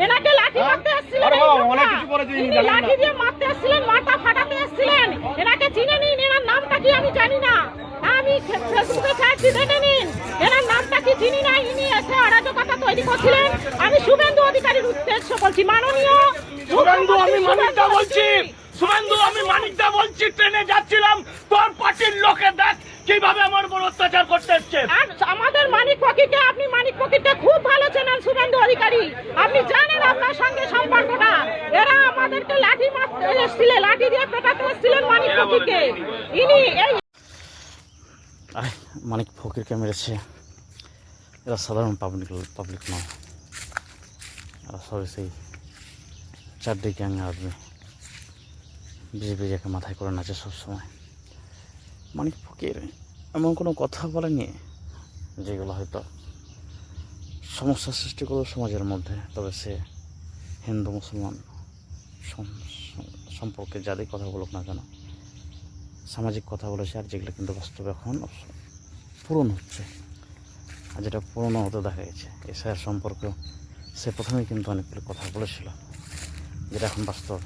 এনাকে লাঠি মারতে আসছিলেন, লাঠি দিয়ে মারতে আসছিলেন, মাথা ফাটাতে আসছিলেন। এনাকে চিনে নিন, এনার নামটা কি আমি জানি না। আমি ফেসবুকে সার্চ দিয়ে দেখে নিন, এনার নামটা কি চিনি না। ইনি এসে অরাজকতা তৈরি করছিলেন। আমি শুভেন্দু অধিকারীর উদ্দেশ্য বলছি, মাননীয় শুভেন্দু, আমি মানিকদা বলছি। শুভেন্দু, আমি মানিকদা বলছি। ট্রেনে যাচ্ছিলাম, তোর পার্টির লোকে দেখ কিভাবে আমার উপর অত্যাচার করতে এসছে। আর আমাদের মানিক ফকিরকে, আপনি মানিক ফকিরকে খুব ভালো চেনেন শুভেন্দু অধিকারী, আপনি জানেন আপনার সঙ্গে সম্পর্কটা। এরা আমাদেরকে লাঠি মারতে এসেছিলেন, লাঠি দিয়ে পেটাতে এসেছিলেন মানিক ফকিরকে। ইনি এই মানিক ফকিরকে মেরেছে। এরা সাধারণ পাবলিক নয়, এরা সবাই সেই চারদিকে গ্যাং আসবে, বিজেপি যাকে মাথায় করে নাচে সবসময়। মানিক ফকির এমন কোনো কথা বলেনি যেগুলো হয়তো সমস্যা সৃষ্টি করলো সমাজের মধ্যে। তবে সে হিন্দু মুসলমান সম্পর্কে যাদের কথা বলুক না কেন, সামাজিক কথা বলেছে। আর যেগুলো কিন্তু বাস্তবে এখন পূরণ হচ্ছে, আর যেটা পূরণ হতে দেখা গেছে। এসআইআর সম্পর্কে সে প্রথমেই কিন্তু অনেকগুলো কথা বলেছিল, যেটা এখন বাস্তব।